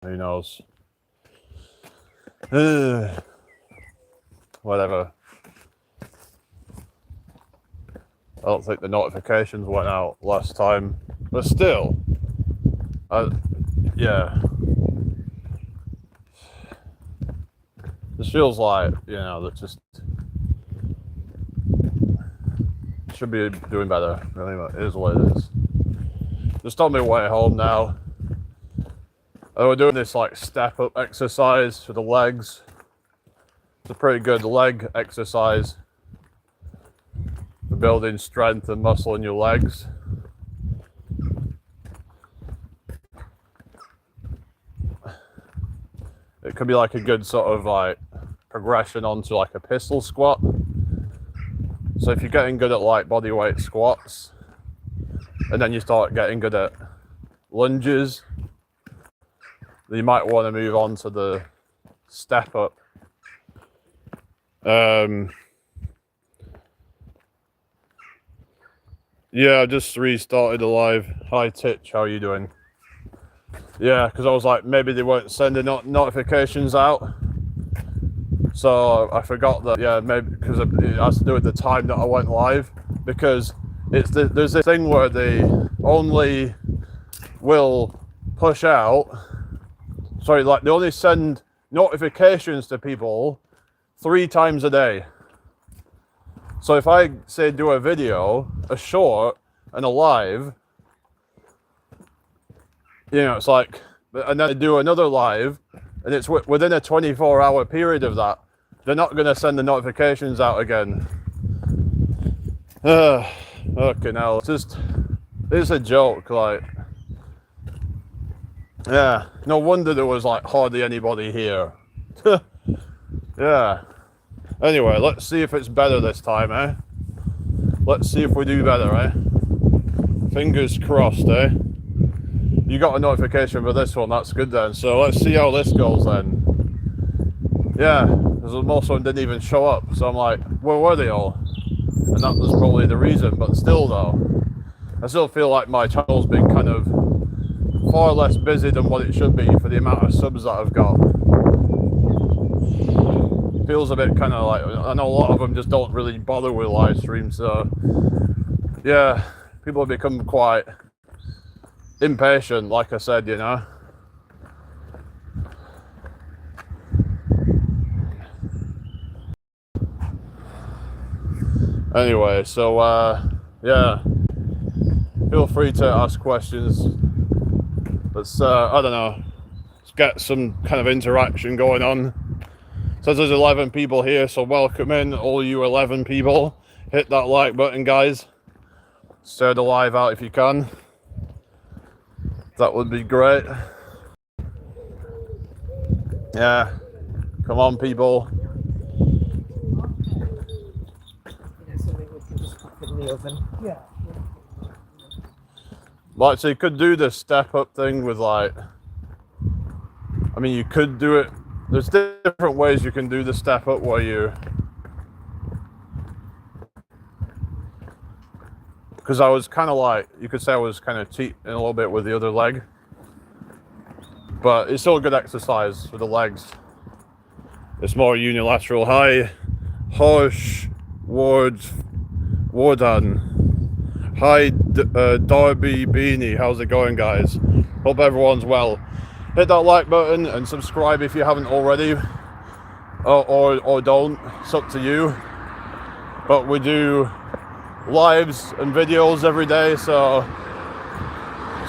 Who knows? Whatever. I don't think the notifications went out last time, but still, yeah. This feels like, that just should be doing better. Anyway, it is what it is. Just on my way home now. We're doing this like step up exercise for the legs. It's a pretty good leg exercise for building strength and muscle in your legs. It could be like a good sort of like progression onto like a pistol squat. So if you're getting good at like bodyweight squats and then you start getting good at lunges, you might want to move on to the step up. Yeah, I just restarted the live. Hi Titch, how are you doing? Yeah, because I was like, maybe they weren't sending notifications out. So I forgot that, yeah, maybe because it has to do with the time that I went live. Because there's this thing where they only will push out, they only send notifications to people 3 times a day. So if I say do a video, a short, and a live, it's like, and then I do another live, and it's within a 24-hour period of that, they're not going to send the notifications out again. Fucking hell, it's a joke, like, yeah, no wonder there was like hardly anybody here. Yeah. Anyway, let's see if it's better this time, eh? Let's see if we do better, eh? Fingers crossed, eh? You got a notification for this one, that's good then. So let's see how this goes then. Yeah, because most of them didn't even show up. So I'm like, where were they all? And that was probably the reason, but still though, I still feel like my channel's been kind of far less busy than what it should be for the amount of subs that I've got. Feels a bit kind of like, I know a lot of them just don't really bother with live streams, so yeah, people have become quite impatient, like I said, Anyway, so yeah, feel free to ask questions. Let's I don't know, let's get some kind of interaction going on. Says there's 11 people here, so welcome in all you 11 people. Hit that like button, guys. Share the live out if you can. That would be great. Yeah, come on, people. Yeah. Like, so you could do the step up thing with like, I mean, you could do it. There's different ways you can do the step up where you, because I was kind of like, you could say I was kind of cheating a little bit with the other leg, but it's still a good exercise for the legs. It's more unilateral. Hi, Hosh Wardan. Hi, Darby Beanie. How's it going, guys? Hope everyone's well. Hit that like button and subscribe if you haven't already, or don't. It's up to you. But we do lives and videos every day, so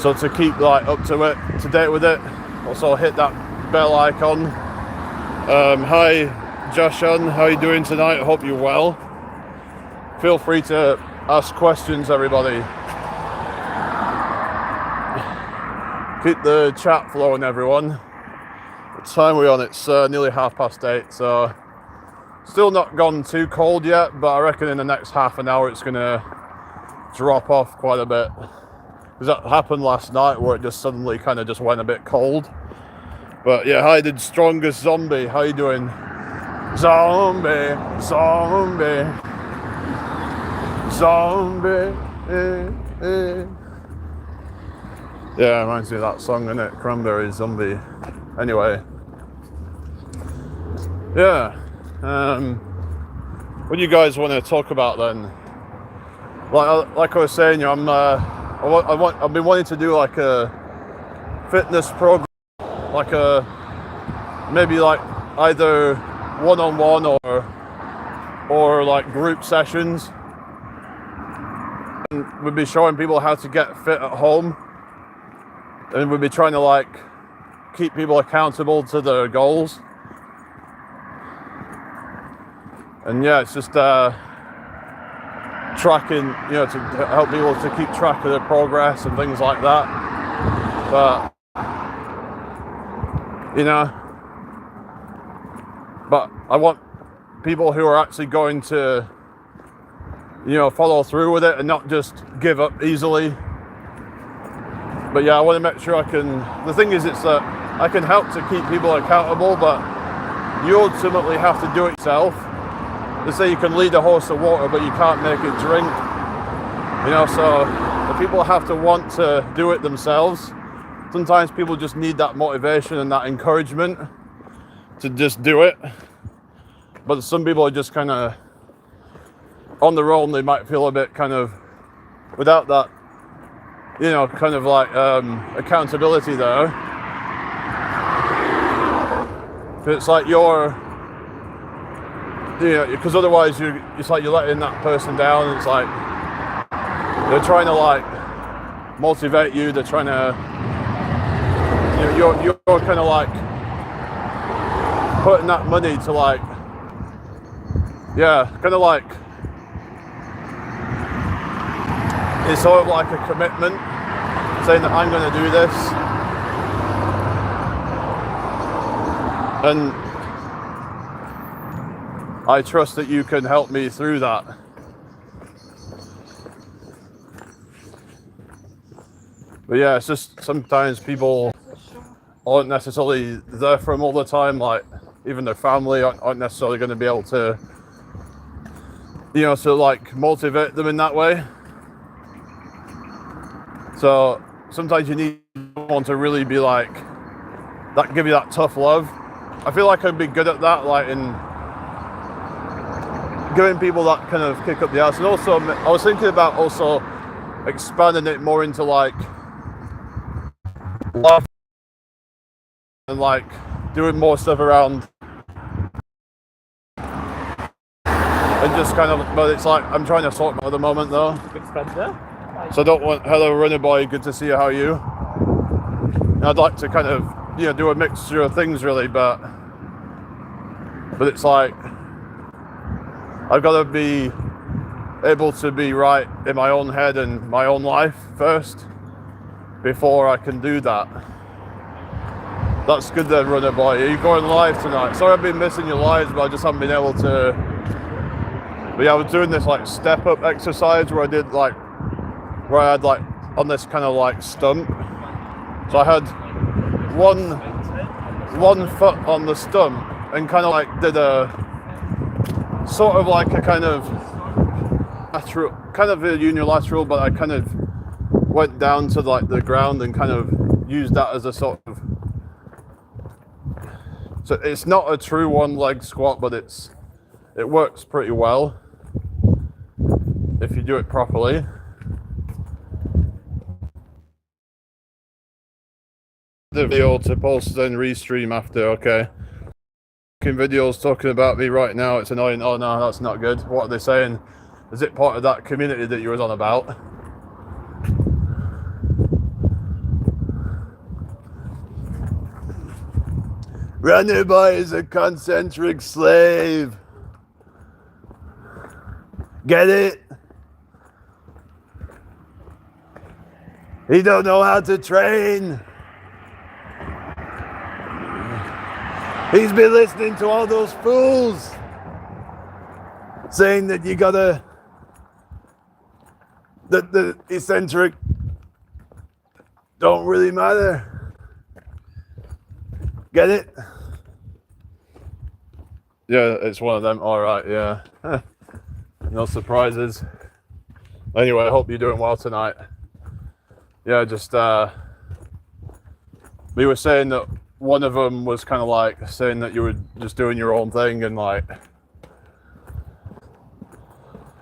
to keep like up to date with it, also hit that bell icon. Hi, Joshan. How you doing tonight? Hope you're well. Feel free to ask questions, everybody. Keep the chat flowing, everyone. What time are we on? It's nearly 8:30, so still not gone too cold yet, but I reckon in the next half an hour it's gonna drop off quite a bit. Because that happened last night where it just suddenly kind of just went a bit cold. But yeah, hi, the strongest zombie. How you doing? Zombie, zombie, zombie. Yeah, reminds me of that song, innit? Cranberries, Zombie. anyway, yeah. What do you guys want to talk about then? Like I was saying, I've been wanting to do like a fitness program, like maybe like either one-on-one or like group sessions, and we'd be showing people how to get fit at home, and we'd be trying to like keep people accountable to their goals. And yeah, it's just tracking, to help people to keep track of their progress and things like that. But I want people who are actually going to follow through with it and not just give up easily. But yeah, I want to make sure the thing is, it's that I can help to keep people accountable, but you ultimately have to do it yourself. They say you can lead a horse to water, but you can't make it drink. So the people have to want to do it themselves. Sometimes people just need that motivation and that encouragement to just do it. But some people are just kind of on their own. They might feel a bit kind of without that, kind of like accountability there. It's like because otherwise it's like you're letting that person down. It's like they're trying to like motivate you. They're trying to, you're kind of like putting that money to like, kind of like it's sort of like a commitment, saying that I'm going to do this, and I trust that you can help me through that. But yeah, it's just sometimes people aren't necessarily there for them all the time. Like even their family aren't necessarily going to be able to, to like motivate them in that way. So sometimes you need someone to really be like that, give you that tough love. I feel like I'd be good at that, like in giving people that kind of kick up the ass. And also I was thinking about also expanding it more into like love and like doing more stuff around and just kind of, but it's like I'm trying to sort them out at the moment though. Good spender. So I don't want, hello runner boy, good to see you, how are you? And I'd like to kind of do a mixture of things really, but it's like I've got to be able to be right in my own head and my own life first before I can do that. That's good then, runner boy. Are you going live tonight? Sorry I've been missing your lives, but I just haven't been able to. But yeah, I was doing this like step up exercise where I had like on this kind of like stump. So I had one foot on the stump and kind of like did a sort of like a kind of lateral, kind of a unilateral, but I kind of went down to like the ground and kind of used that as a sort of, so it's not a true one leg squat, but it works pretty well if you do it properly. The video to post then restream after, okay. Videos talking about me right now, it's annoying. Oh no, that's not good. What are they saying? Is it part of that community that you was on about? Runner boy is a concentric slave. Get it? He don't know how to train. He's been listening to all those fools saying that you gotta, that the eccentric don't really matter. Get it? Yeah, it's one of them. All right, yeah. No surprises. Anyway, I hope you're doing well tonight. Yeah, just we were saying that one of them was kind of like saying that you were just doing your own thing and like,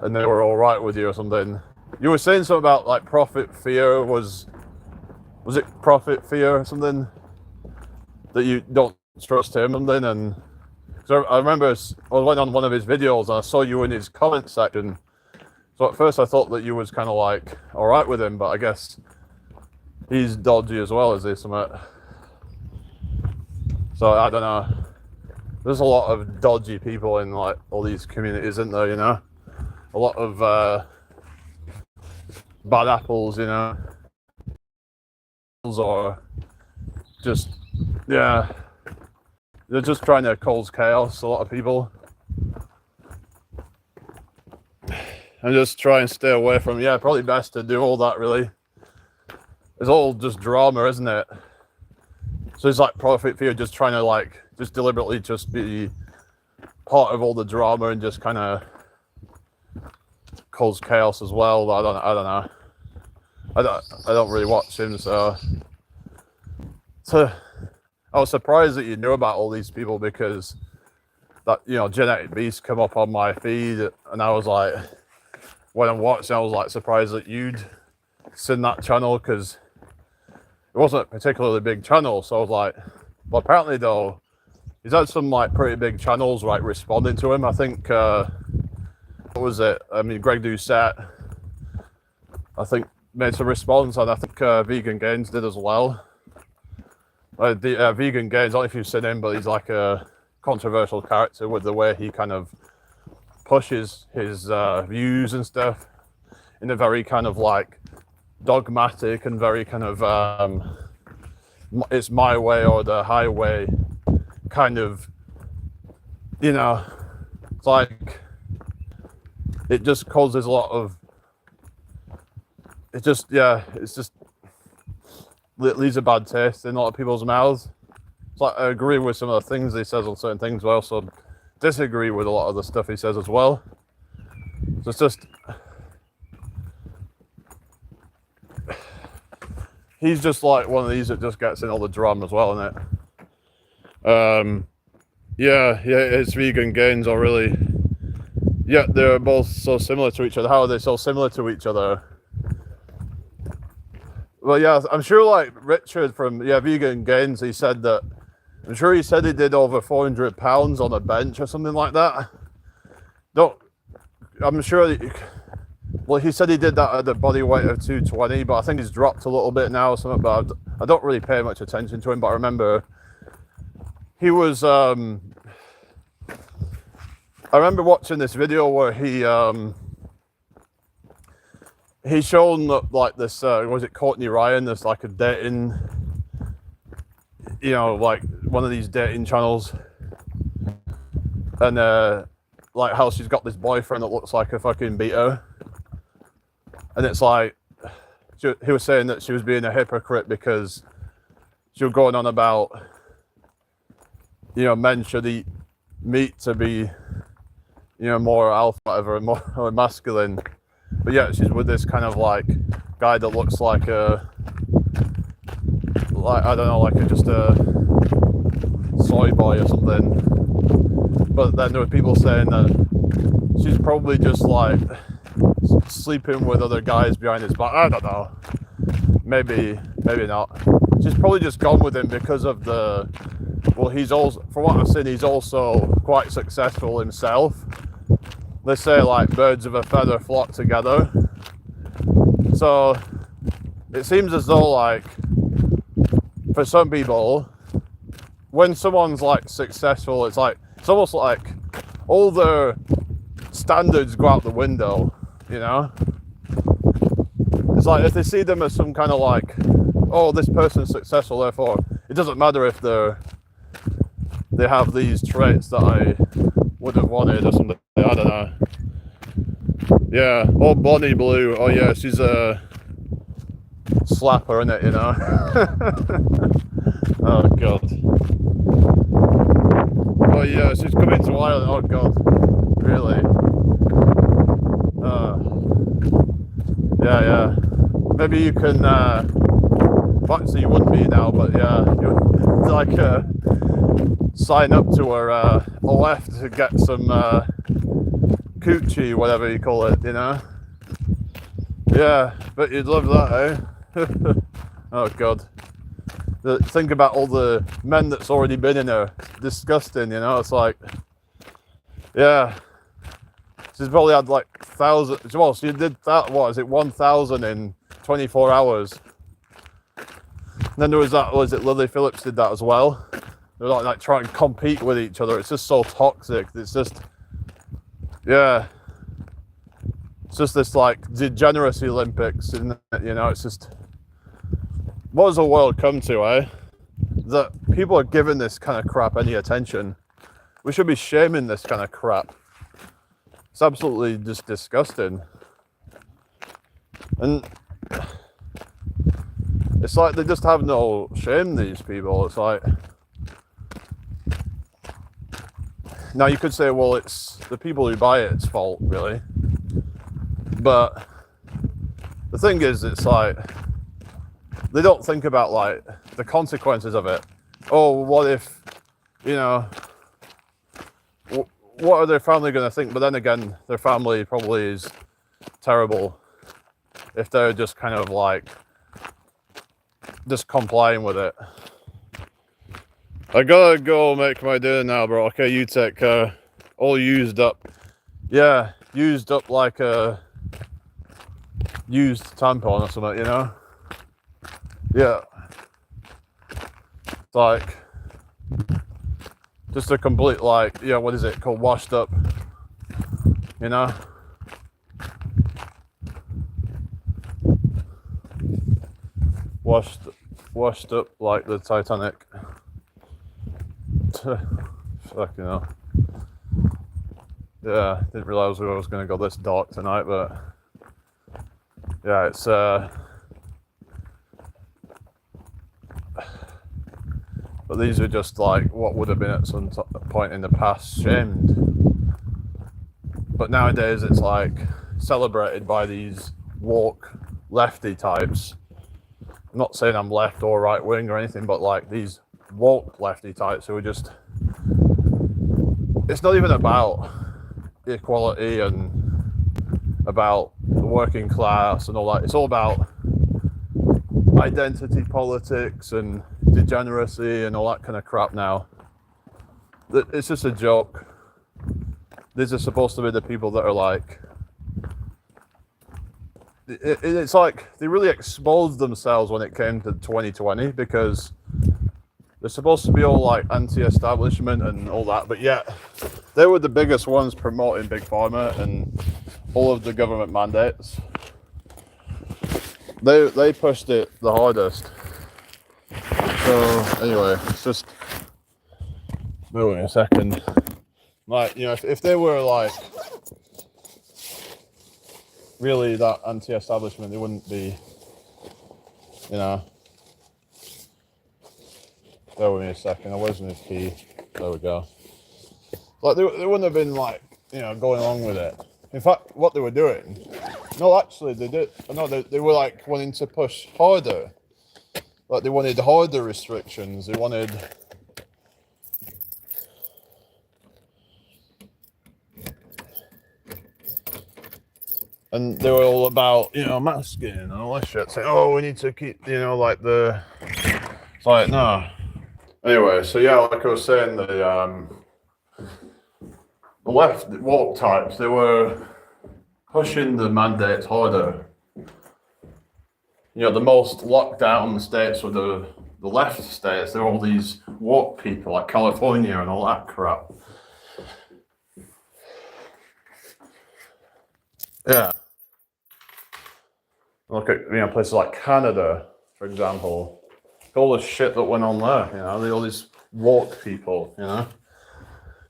and they were all right with you or something. You were saying something about like Prophet Fear was it Prophet Fear or something that you don't trust him and then, and so I remember I went on one of his videos and I saw you in his comment section. So at first I thought that you was kind of like all right with him, but I guess he's dodgy as well, is he? Something. So I don't know. There's a lot of dodgy people in like all these communities, isn't there? You know, a lot of bad apples, you know, or just yeah, they're just trying to cause chaos. A lot of people. And just try and stay away from. Yeah, probably best to do all that. Really, it's all just drama, isn't it? So it's like Prophet Fear just trying to like just deliberately just be part of all the drama and just kind of cause chaos as well. But I don't know. I don't really watch him, so I was surprised that you knew about all these people because that, you know, Genetic Beast come up on my feed and I was like, when I'm watching, I was like surprised that you'd seen that channel because it wasn't a particularly big channel. So I was like, well, apparently though, he's had some like pretty big channels like responding to him. I think, what was it? I mean, Greg Doucette, I think made some response, and I think Vegan Gains did as well. Vegan Gains, I don't know if you've seen him, but he's like a controversial character with the way he kind of pushes his views and stuff in a very kind of like dogmatic and very kind of it's my way or the highway kind of, you know, it's like it just causes a lot of, it just, yeah, it's just, it leaves a bad taste in a lot of people's mouths. It's like I agree with some of the things he says on certain things, but I also disagree with a lot of the stuff he says as well. So it's just, he's just like one of these that just gets in all the drama as well, isn't it? Yeah, his Vegan Gains are really, yeah, they're both so similar to each other. How are they so similar to each other? Well, yeah, I'm sure like Richard from Vegan Gains, he said that, I'm sure he said he did over 400 pounds on a bench or something like that. I'm sure, well, he said he did that at a body weight of 220, but I think he's dropped a little bit now or something, but I don't really pay much attention to him, but I remember he was, I remember watching this video where he's shown like this, was it Courtney Ryan? There's like a dating, you know, like one of these dating channels, and like how she's got this boyfriend that looks like a fucking beater, and it's like he was saying that she was being a hypocrite because she was going on about, you know, men should eat meat to be, you know, more alpha, whatever, more masculine. But yeah, she's with this kind of like guy that looks like a, like, I don't know, like just a soy boy or something. But then there were people saying that she's probably just like sleeping with other guys behind his back. I don't know. Maybe not. She's probably just gone with him because of the, well, he's also, from what I've seen, he's also quite successful himself. They say like birds of a feather flock together. So it seems as though like for some people, when someone's like successful, it's almost like all their standards go out the window, you know? It's like if they see them as some kind of like, oh, this person's successful, therefore it doesn't matter if they have these traits that I would have wanted or something. I don't know. Yeah. Oh, Bonnie Blue. Oh yeah, she's a slapper, isn't it? You know. Oh god. Oh yeah, she's coming to Ireland. Oh god. Really? Yeah. Maybe you can. Actually, you wouldn't be now, but yeah. like sign up to a left to get some coochie, whatever you call it, you know? Yeah, but you'd love that, eh? Oh god. Think about all the men that's already been in there. Disgusting, you know? It's like, yeah. She's probably had like thousands. Well, she did that, what is it, 1,000 in 24 hours. And then there was that, was it Lily Phillips did that as well? They're like trying to compete with each other. It's just so toxic. It's just, yeah. It's just this like degeneracy Olympics, isn't it? You know, it's just, what does the world come to, eh? That people are giving this kind of crap any attention. We should be shaming this kind of crap. It's absolutely just disgusting. And it's like they just have no shame, these people. It's like, now you could say, well, it's the people who buy it's fault, really. But the thing is, it's like, they don't think about like the consequences of it. Oh, what if, you know, what are their family going to think? But then again, their family probably is terrible if they're just kind of like just complying with it. I gotta go make my dinner now, bro. Okay, you take care. All used up. Yeah, used up like a used tampon or something, you know? Yeah. It's like just a complete like, yeah, what is it called? Washed up, you know? Washed up like the Titanic. Fucking hell. Yeah, didn't realise we was going to go this dark tonight, but yeah, it's but these are just like what would have been at some point in the past shamed, but nowadays it's like celebrated by these woke lefty types. I'm not saying I'm left or right wing or anything, but like these woke lefty types who are just, it's not even about equality and about the working class and all that. It's all about identity politics and degeneracy and all that kind of crap now. It's just a joke. These are supposed to be the people that are like, it's like they really exposed themselves when it came to 2020 because they're supposed to be all like anti-establishment and all that, but yet they were the biggest ones promoting Big Pharma and all of the government mandates. They pushed it the hardest. So anyway, it's just, wait a second. Like, you know, if they were like really that anti-establishment, they wouldn't be, you know. Bear with me a second, I wasn't his key. There we go. Like they wouldn't have been like, you know, going along with it. In fact, what they were doing, no, actually they did. No, they were like wanting to push harder. Like they wanted harder restrictions. They wanted. And they were all about, you know, masking and all that shit. Saying, oh, we need to keep, you know, like the. It's like, no. Anyway, so yeah, like I was saying, the left woke types, they were pushing the mandates harder. You know, the most locked down states were the left states. There were all these woke people like California and all that crap. Yeah. Look at, you know, places like Canada, for example. All the shit that went on there, you know, all these woke people, you know,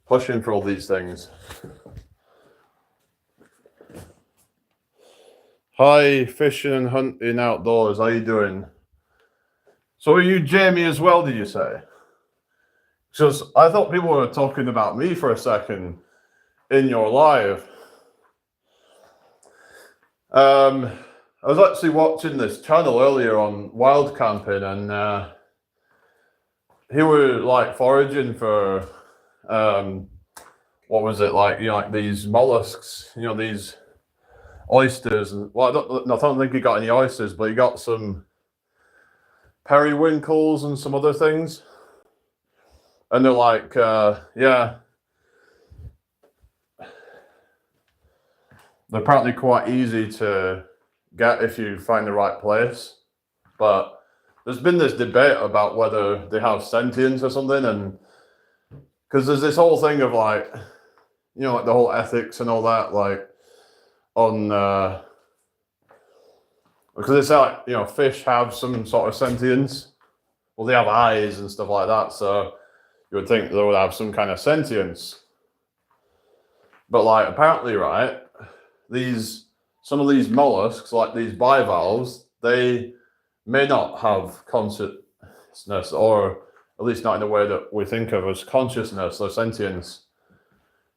pushing for all these things. Hi, fishing and hunting outdoors, how you doing? So are you Jamie as well, did you say? Because I thought people were talking about me for a second in your live. I was actually watching this channel earlier on wild camping, and he was like foraging for what was it like? Like these mollusks, these oysters, and well, I don't think he got any oysters, but he got some periwinkles and some other things. And they're like, yeah, they're apparently quite easy to get if you find the right place. But there's been this debate about whether they have sentience or something, and because there's this whole thing of like, like the whole ethics and all that, like on because it's like fish have some sort of sentience. Well, they have eyes and stuff like that, so you would think they would have some kind of sentience. But like apparently, right, some of these mollusks, like these bivalves, they may not have consciousness, or at least not in the way that we think of as consciousness or sentience.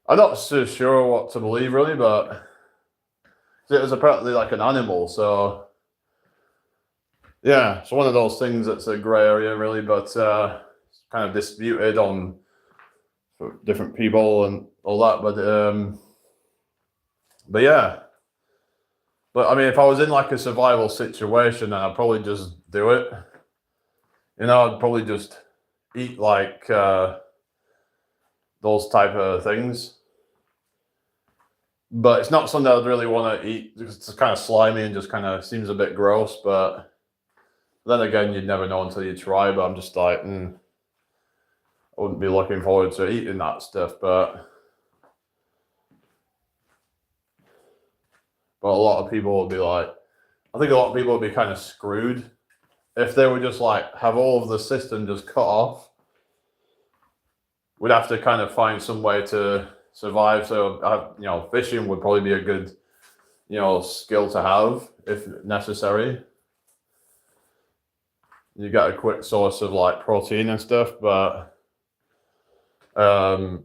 I'm not so sure what to believe really, but it was apparently like an animal, so yeah, it's one of those things that's a grey area really, but it's kind of disputed on for different people and all that, but yeah. But I mean, if I was in like a survival situation, then I'd probably just do it. I'd probably just eat like those type of things. But it's not something I'd really want to eat because it's kind of slimy and just kind of seems a bit gross. But then again, you'd never know until you try. But I'm just like, I wouldn't be looking forward to eating that stuff. But a lot of people would be like, I think a lot of people would be kind of screwed if they would just like have all of the system just cut off. We'd have to kind of find some way to survive. So, fishing would probably be a good, skill to have if necessary. You get a quick source of like protein and stuff, but even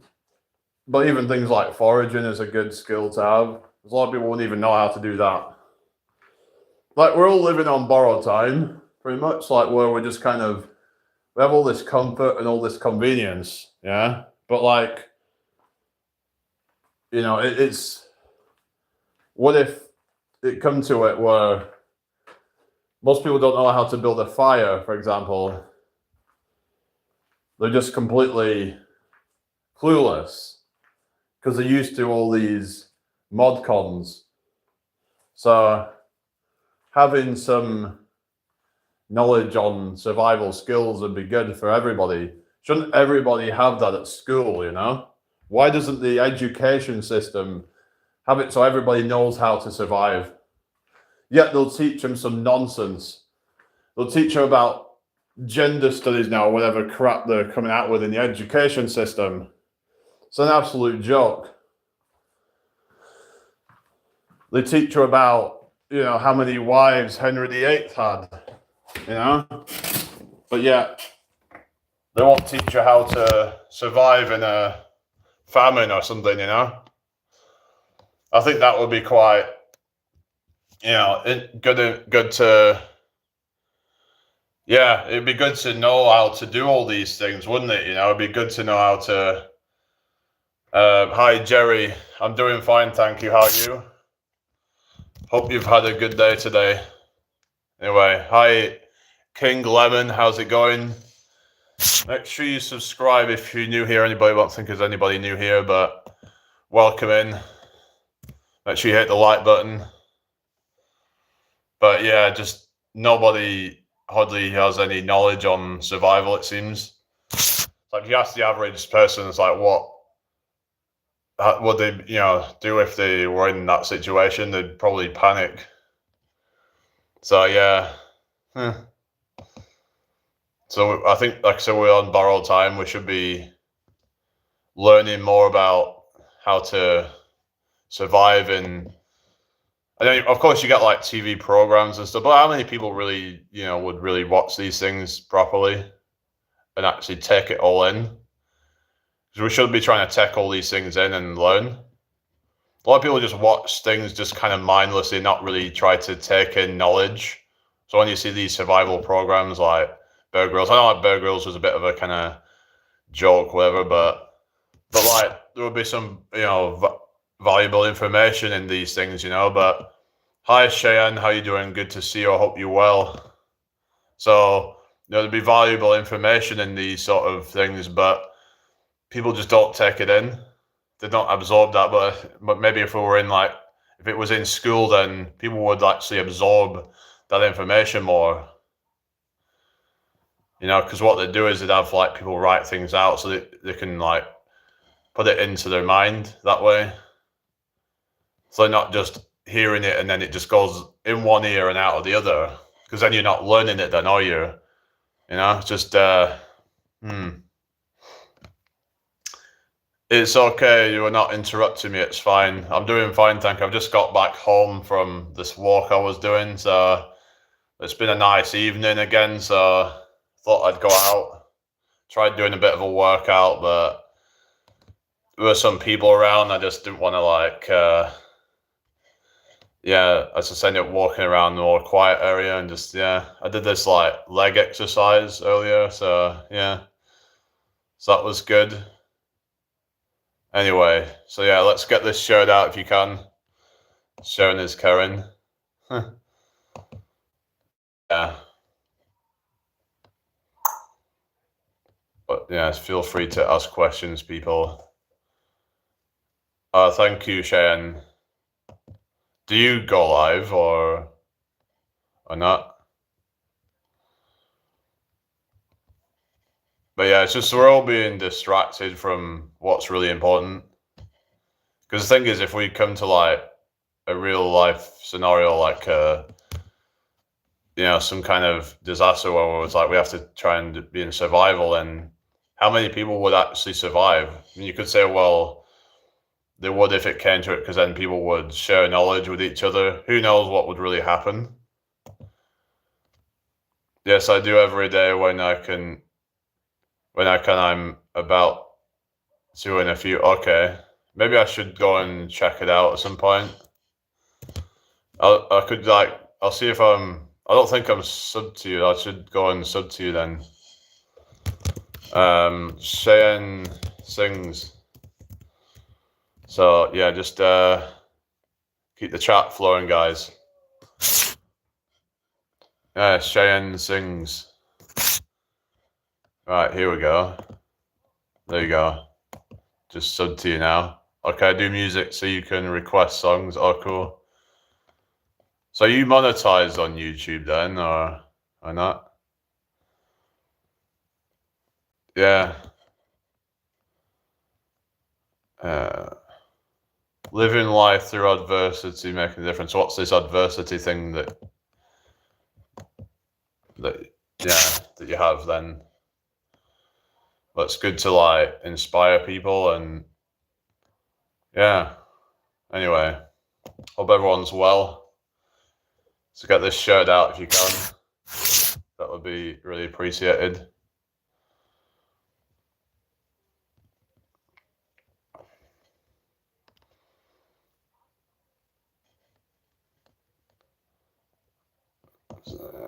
things like foraging is a good skill to have. A lot of people wouldn't even know how to do that. Like we're all living on borrowed time, pretty much. Like where we're just kind of we have all this comfort and all this convenience, yeah. But like, it's what if it come to it where most people don't know how to build a fire, for example. They're just completely clueless because they're used to all these mod cons. So having some knowledge on survival skills would be good for everybody. Shouldn't everybody have that at school, Why doesn't the education system have it so everybody knows how to survive? Yet they'll teach them some nonsense. They'll teach them about gender studies now, whatever crap they're coming out with in the education system. It's an absolute joke. They teach you about, how many wives Henry VIII had, But yet, they won't teach you how to survive in a famine or something, I think that would be quite, good to, yeah, it'd be good to know how to do all these things, wouldn't it? It'd be good to know how to, hi, Jerry, I'm doing fine, thank you, how are you? Hope you've had a good day today. Anyway, hi, King Lemon, how's it going? Make sure you subscribe if you're new here. I don't think there's anybody new here, but welcome in. Make sure you hit the like button. But yeah, just nobody hardly has any knowledge on survival, it seems. It's like if you ask the average person, it's like, what would they, do if they were in that situation? They'd probably panic. So yeah. So I think, like I said, we're on borrowed time. We should be learning more about how to survive in. And then, of course, you get like TV programs and stuff. But how many people really, would really watch these things properly and actually take it all in? Because we should be trying to take all these things in and learn. A lot of people just watch things just kind of mindlessly, not really try to take in knowledge. So when you see these survival programs like Bear Grylls. I know like Bear Grylls was a bit of a kind of joke, whatever, but like there would be some, you know, valuable information in these things, you know. But hi Cheyenne, how you doing? Good to see you. I hope you're well. So, you know, there'd be valuable information in these sort of things, but people just don't take it in. They don't absorb that. But maybe if we were in like, if it was in school, then people would actually absorb that information more. You know, because what they do is they'd have like people write things out so they can like put it into their mind that way. So they're not just hearing it and then it just goes in one ear and out of the other. Because then you're not learning it then, are you? You know, it's just It's okay, you are not interrupting me, it's fine. I'm doing fine, thank you. I've just got back home from this walk I was doing, so it's been a nice evening again, so thought I'd go out. Tried doing a bit of a workout, but there were some people around. I just didn't want to like, I just ended up walking around the more quiet area and just, I did this like leg exercise earlier, so yeah. So that was good. Anyway, so yeah, let's get this shared out if you can. Sharon is Karen. Yeah. But yeah, feel free to ask questions, people. Thank you, Cheyenne. Do you go live or not? But yeah, it's just we're all being distracted from what's really important. Because the thing is, if we come to like a real life scenario, like you know, some kind of disaster where it's like we have to try and be in survival, then how many people would actually survive? I mean, you could say, well, they would if it came to it, because then people would share knowledge with each other. Who knows what would really happen? Yes, I do every day when I can. I'm about to in a few. Okay, maybe I should go and check it out at some point. I could like. I'll see if I'm. I don't think I'm sub to you. I should go and sub to you then. Cheyenne sings. So yeah, just keep the chat flowing, guys. Yeah, Cheyenne sings. Right, here we go. There you go. Just sub to you now. Okay, I do music so you can request songs. Oh, cool. So you monetize on YouTube then, or not? Yeah. Living life through adversity, making a difference. What's this adversity thing that you have then? But it's good to like inspire people and yeah. Anyway, hope everyone's well. So get this shared out if you can. That would be really appreciated.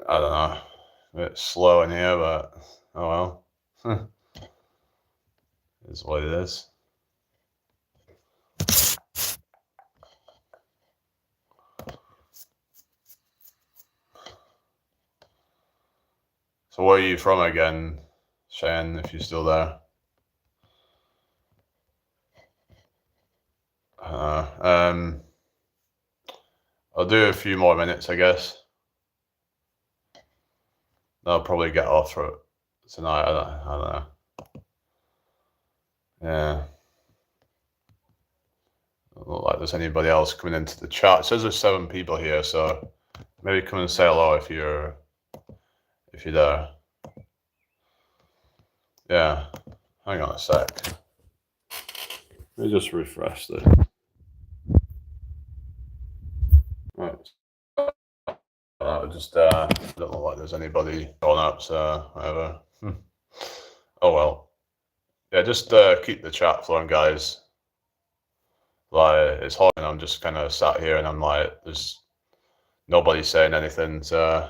I don't know. A bit slow in here, but oh well. Is what it is. So where are you from again, Cheyenne, if you're still there? I'll do a few more minutes, I guess. I'll probably get off for it tonight. I don't know. Yeah. Doesn't look like there's anybody else coming into the chat. It says there's 7 people here, so maybe come and say hello if you're there. Yeah. Hang on a sec. Let me just refresh this. Right. Just don't look like there's anybody going up, so whatever. Oh well. Yeah, just keep the chat flowing, guys. Like it's hot and I'm just kind of sat here and I'm like, there's nobody saying anything, so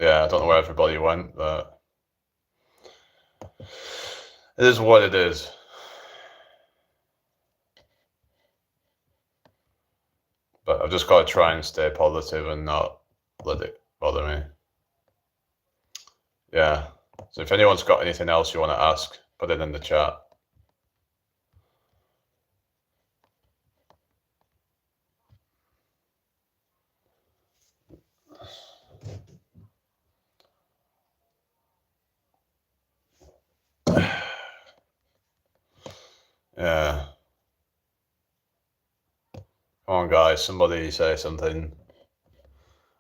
yeah, I don't know where everybody went, but it is what it is. But I've just got to try and stay positive and not let it bother me. Yeah. So if anyone's got anything else you want to ask, put it in the chat. Yeah. Come on, guys. Somebody say something.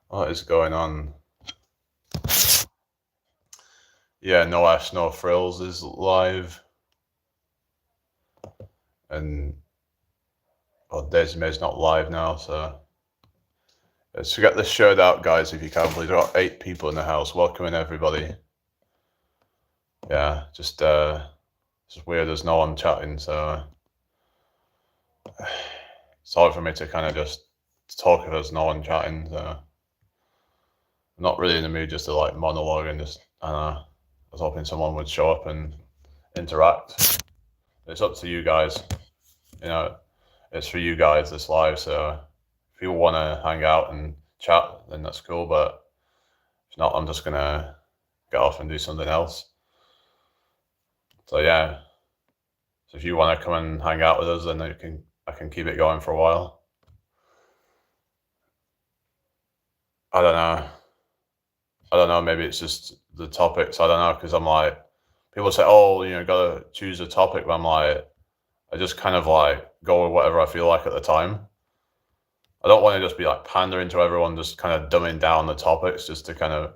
What is going on? Yeah, No Ash, No Frills is live. And Desime's not live now, so let's get this shared out, guys, if you can, please. There are 8 people in the house. Welcome in, everybody. Yeah, just it's weird, there's no one chatting, so it's hard for me to kind of just talk if there's no one chatting, so I'm not really in the mood just to like monologue and just, I don't know, I was hoping someone would show up and interact. It's up to you guys, you know, it's for you guys, this live, so if you want to hang out and chat, then that's cool, but if not, I'm just gonna get off and do something else. So yeah, so if you want to come and hang out with us, then I can keep it going for a while. I don't know, maybe it's just the topics, I don't know, because I'm like, people say, oh, you know, gotta choose a topic, but I'm like, I just kind of like go with whatever I feel like at the time. I don't want to just be like pandering to everyone, just kind of dumbing down the topics just to kind of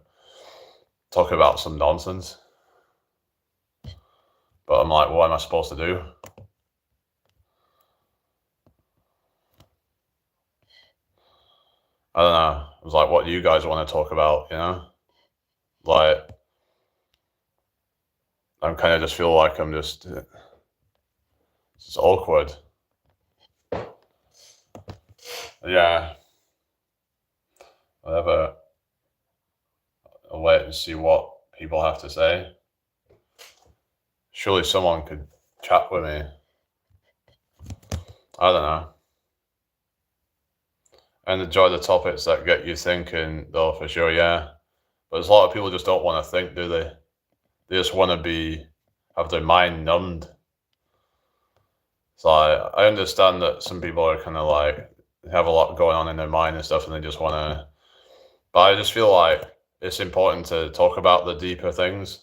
talk about some nonsense. But I'm like, what am I supposed to do? I don't know. I was like, what do you guys want to talk about, you know? Like, I'm kind of just feel like I'm just, it's awkward. Yeah. Whatever. I'll wait and see what people have to say. Surely someone could chat with me. I don't know. And enjoy the topics that get you thinking, though, for sure, yeah. But there's a lot of people just don't want to think, do they? They just want to have their mind numbed. So I understand that some people are kind of like, have a lot going on in their mind and stuff, and they just want to. But I just feel like it's important to talk about the deeper things.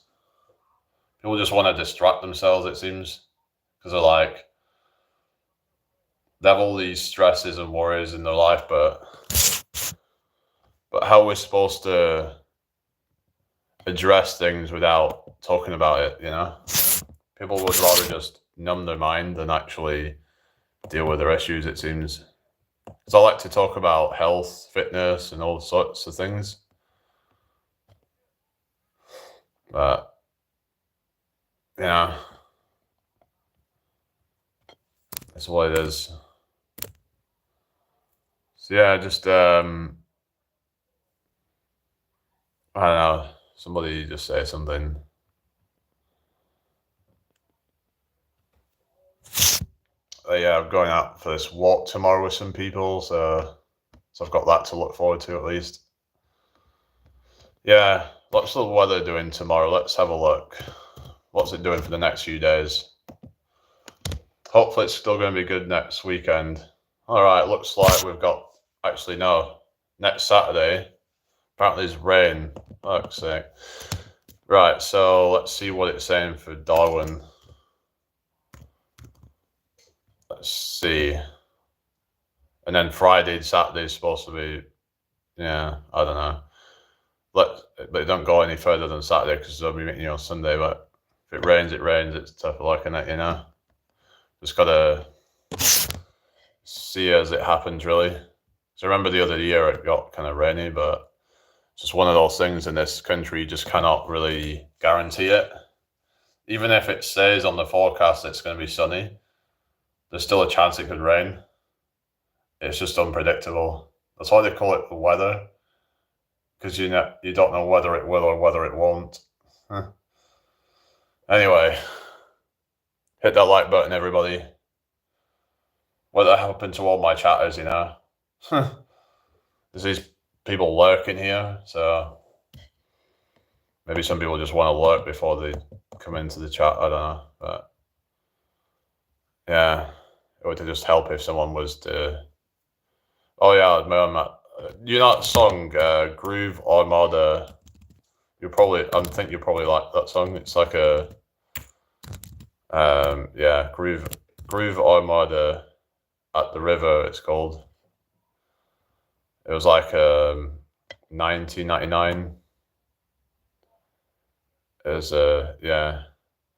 People just want to distract themselves, it seems, because they're like, they have all these stresses and worries in their life, but how we're supposed to address things without talking about it, you know? People would rather just numb their mind than actually deal with their issues, it seems. Because I like to talk about health, fitness, and all sorts of things. But, you know, that's what it is. So yeah, just, I don't know, somebody just say something. Yeah, I'm going out for this walk tomorrow with some people, so I've got that to look forward to at least. Yeah, what's the weather doing tomorrow? Let's have a look. What's it doing for the next few days? Hopefully it's still going to be good next weekend. All right, looks like we've got, actually no, next Saturday, apparently there's rain. Fuck's sake. Right, so let's see what it's saying for Darwin. Let's see. And then Friday, Saturday is supposed to be, yeah, I don't know. But it don't go any further than Saturday because they'll be meeting you on Sunday. But if it rains, it rains. It's tough luck, innit, you know? Just gotta see as it happens, really. So I remember the other year it got kind of rainy, but it's just one of those things in this country, you just cannot really guarantee it. Even if it says on the forecast it's going to be sunny, there's still a chance it could rain. It's just unpredictable. That's why they call it the weather. because you don't know whether it will or whether it won't. Anyway, hit that like button, everybody. What happened to all my chatters, you know? There's these people lurking here, so maybe some people just want to lurk before they come into the chat. I don't know, but yeah, it would just help if someone was to. Oh yeah, you know that song, Groove Armada. I think you probably like that song. It's like a, yeah, Groove Armada at the River. It's called. It was like 1999. It was yeah,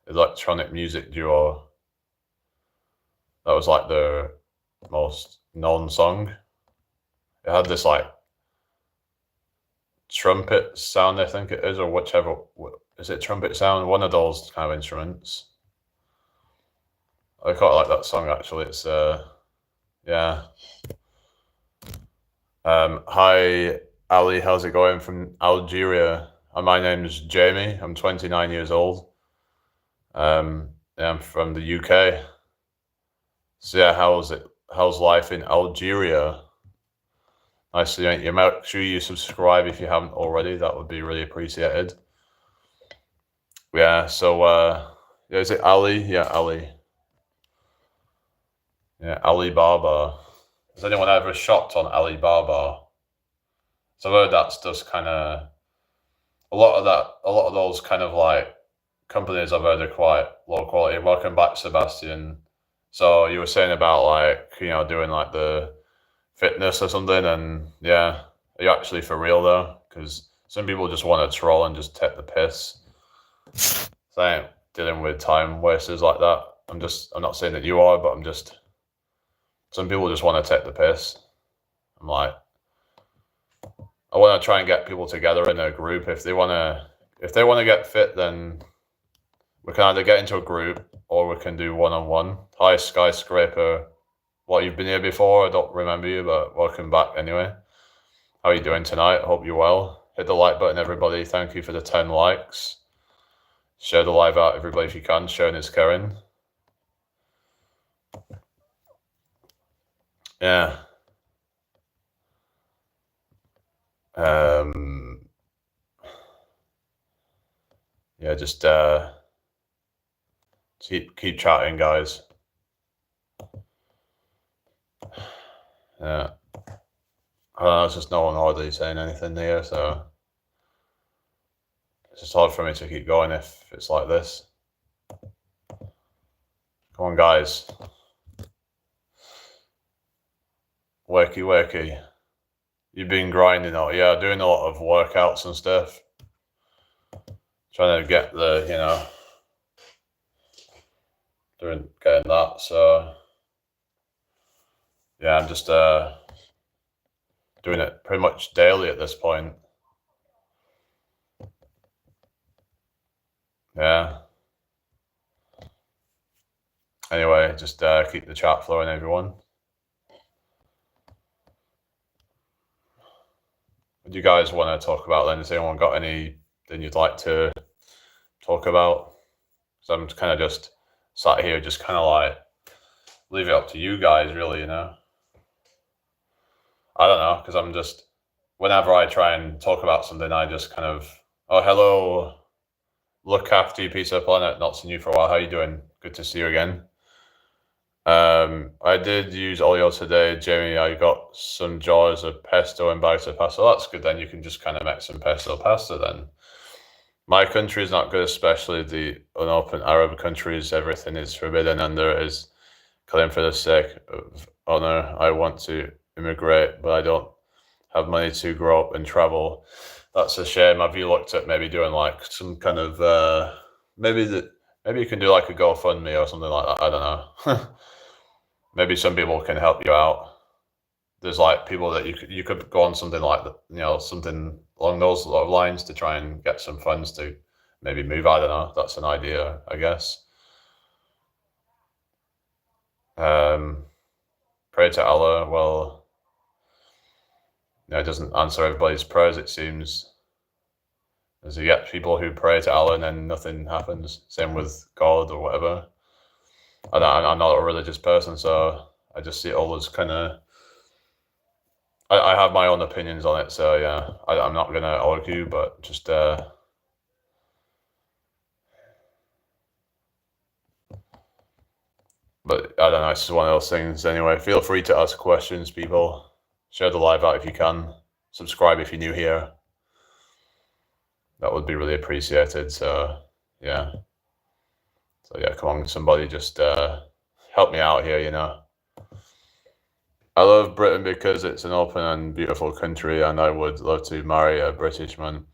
electronic music duo. That was like the most known song. It had this like trumpet sound, I think it is, or whichever. Is it trumpet sound? One of those kind of instruments. I quite like that song actually. It's yeah. Hi Ali, how's it going from Algeria? My name's Jamie. I'm 29 years old. Yeah, I'm from the UK. So yeah, how's life in Algeria? Nice to meet you. Make sure you subscribe if you haven't already. That would be really appreciated. Yeah, so yeah, is it Ali? Yeah, Ali. Yeah, Alibaba. Has anyone ever shopped on Alibaba? So I've heard that's just kind of a lot of those kind of like companies I've heard are quite low quality. Welcome back, Sebastian. So you were saying about like, you know, doing like the fitness or something, and yeah, are you actually for real though? Because some people just want to troll and just take the piss. So I ain't dealing with time wasters like that. I'm not saying that you are, but some people just want to take the piss. I'm like, I want to try and get people together in a group. If they want to get fit, then we can either get into a group or we can do one-on-one. Hi, Skyscraper. What, you've been here before? I don't remember you, but welcome back anyway. How are you doing tonight? Hope you're well. Hit the like button, everybody. Thank you for the 10 likes. Share the live out, everybody, if you can. Sharing is caring. Yeah. Yeah, just keep chatting, guys. Yeah. I don't know, it's just no one hardly saying anything here, so it's just hard for me to keep going if it's like this. Come on, guys. Wakey. You've been grinding out, yeah, doing a lot of workouts and stuff. Trying to get the, you know, getting that, so yeah, I'm just doing it pretty much daily at this point. Yeah. Anyway, just keep the chat flowing, everyone. What do you guys want to talk about then? Has anyone got anything you'd like to talk about? Because I'm kind of just sat here, just kind of like leave it up to you guys, really, you know? I don't know, because I'm just, whenever I try and talk about something, I just kind of, oh, hello, look after you, Pizza Planet, not seen you for a while. How you doing? Good to see you again. I did use Olio today, Jamie. I got some jars of pesto and bags of pasta. That's good. Then you can just kind of make some pesto pasta then. My country is not good, especially the unopened Arab countries. Everything is forbidden and there is claim for the sake of honor. I want to immigrate, but I don't have money to grow up and travel. That's a shame. Have you looked at maybe doing like some kind of, maybe you can do like a GoFundMe or something like that. I don't know. Maybe some people can help you out. There's like people that you could go on something like that, you know, something along those lines to try and get some funds to maybe move. I don't know. That's an idea, I guess. Pray to Allah. Well, it doesn't answer everybody's prayers, it seems. As you get people who pray to Allah and then nothing happens. Same with God or whatever. I'm not a religious person, so I just see it all as kind of. I have my own opinions on it, so yeah, I'm not gonna argue, but just but I don't know, it's just one of those things. Anyway, feel free to ask questions, people. Share the live out if you can. Subscribe if you're new here. That would be really appreciated. So yeah. So yeah, come on, somebody just help me out here, I love Britain because it's an open and beautiful country, and I would love to marry a British man.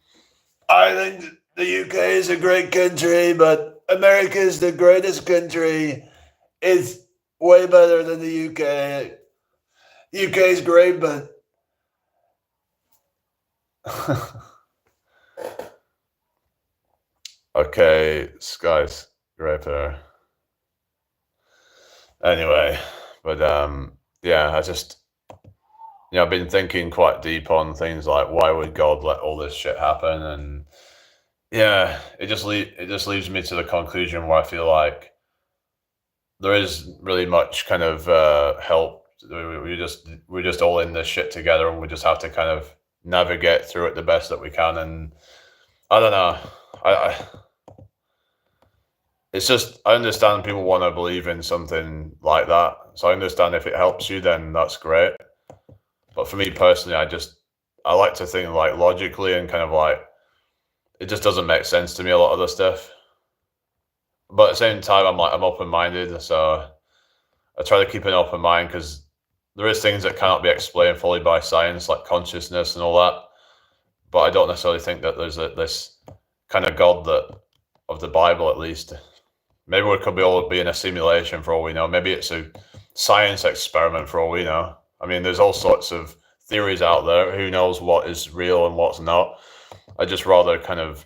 I think the UK is a great country, but America is the greatest country. It's way better than the UK. UK is great, but okay, skyscraper. Anyway, but yeah, I just I've been thinking quite deep on things like why would God let all this shit happen, and yeah, it just leads me to the conclusion where I feel like there is really much kind of help. We're just all in this shit together, and we just have to kind of navigate through it the best that we can. And I don't know, it's just I understand people want to believe in something like that, so I understand if it helps you, then that's great. But for me personally, I like to think like logically and kind of like it just doesn't make sense to me, a lot of the stuff. But at the same time, I'm open-minded, so I try to keep an open mind because there is things that cannot be explained fully by science, like consciousness and all that. But I don't necessarily think that there's this kind of God that of the Bible, at least. Maybe it could all be in a simulation for all we know. Maybe it's a science experiment for all we know. I mean, there's all sorts of theories out there. Who knows what is real and what's not? I just rather kind of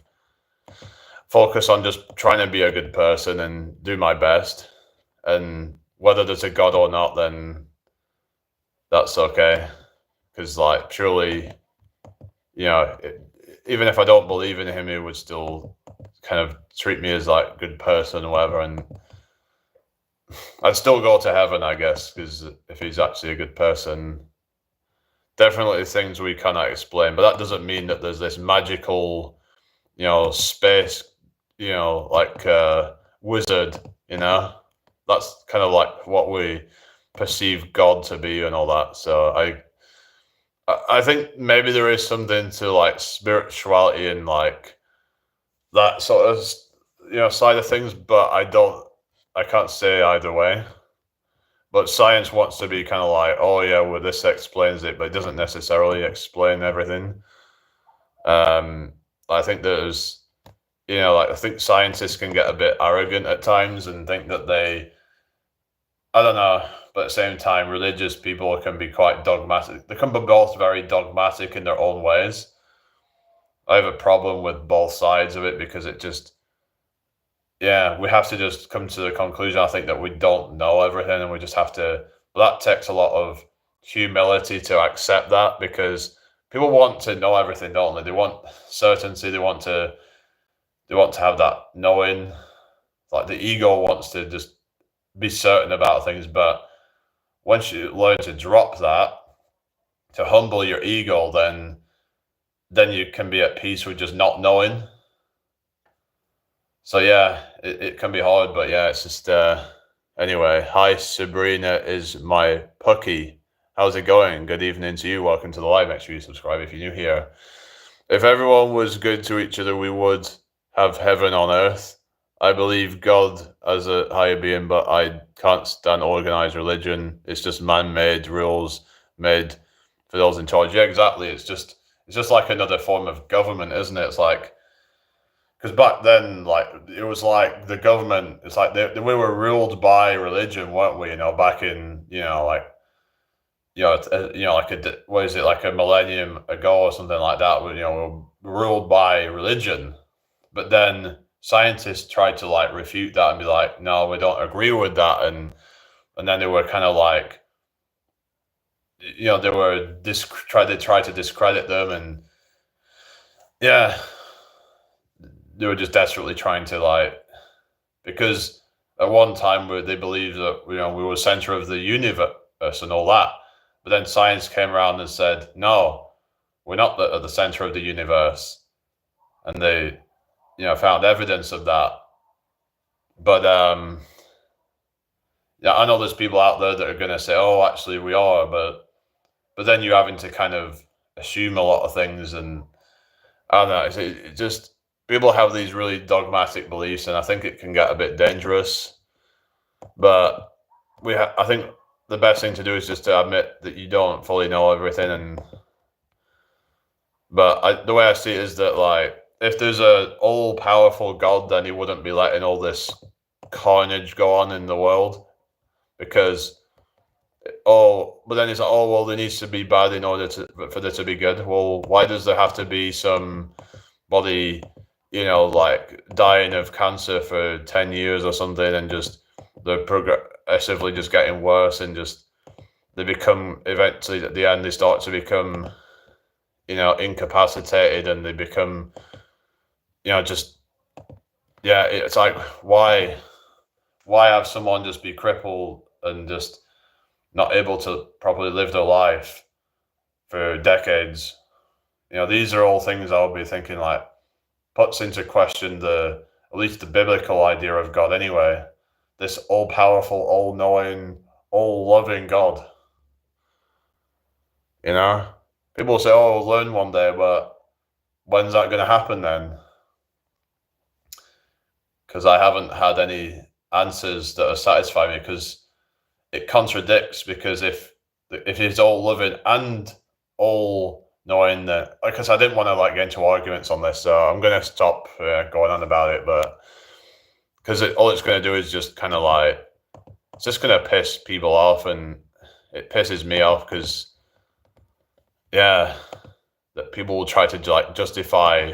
focus on just trying to be a good person and do my best. And whether there's a God or not, then that's okay. Because, like, surely, even if I don't believe in him, he would still kind of treat me as, like, a good person or whatever. And I'd still go to heaven, I guess, because if he's actually a good person, definitely things we cannot explain. But that doesn't mean that there's this magical, space, like wizard, That's kind of like what we perceive God to be and all that. So I think maybe there is something to like spirituality and like that sort of, side of things, but I can't say either way. But science wants to be kind of like, oh yeah, well this explains it, but it doesn't necessarily explain everything. I think there's, I think scientists can get a bit arrogant at times and think that I don't know, but at the same time, religious people can be quite dogmatic. They can be both very dogmatic in their own ways. I have a problem with both sides of it because it just, we have to just come to the conclusion, I think, that we don't know everything and we just have to, that takes a lot of humility to accept that because people want to know everything, don't they? They want certainty, they want to have that knowing, like the ego wants to just be certain about things, but once you learn to drop that, to humble your ego, then you can be at peace with just not knowing. So yeah, it can be hard, but yeah, it's just anyway. Hi, Sabrina is my pucky. How's it going? Good evening to you. Welcome to the live. Make sure you subscribe if you're new here. If everyone was good to each other, we would have heaven on earth. I believe God as a higher being, but I can't stand organized religion. It's just man-made rules made for those in charge. Yeah, exactly. It's just like another form of government, isn't it? It's like, because back then, like, it was like the government, it's like we were ruled by religion, weren't we? Back in, like what is it, like a millennium ago or something like that? We were ruled by religion, but then scientists tried to like refute that and be like, no, we don't agree with that, and then they were kind of like, they were try to discredit them, and yeah, they were just desperately trying to because at one time they believed that we were center of the universe and all that, but then science came around and said no, we're not at the center of the universe, and they found evidence of that. But yeah, I know there's people out there that are going to say, oh, actually we are, but then you're having to kind of assume a lot of things, and I don't know, it just people have these really dogmatic beliefs, and I think it can get a bit dangerous. But I think the best thing to do is just to admit that you don't fully know everything, but the way I see it is that if there's a all-powerful God, then he wouldn't be letting all this carnage go on in the world, because but then it's like, oh well, there needs to be bad in order for there to be good. Well, why does there have to be somebody dying of cancer for 10 years or something, and just they're progressively just getting worse, and just they become, eventually at the end they start to become incapacitated, and they become it's like, why have someone just be crippled and just not able to properly live their life for decades? These are all things I'll be thinking puts into question at least the biblical idea of God anyway. This all-powerful, all-knowing, all-loving God. People say, oh, we'll learn one day, but when's that going to happen then? Because I haven't had any answers that are satisfying me, because it contradicts, because if he's all loving and all knowing, that, because I didn't want to get into arguments on this, so I'm going to stop going on about it, but because all it's going to do is just kind of it's just going to piss people off, and it pisses me off, because that people will try to justify.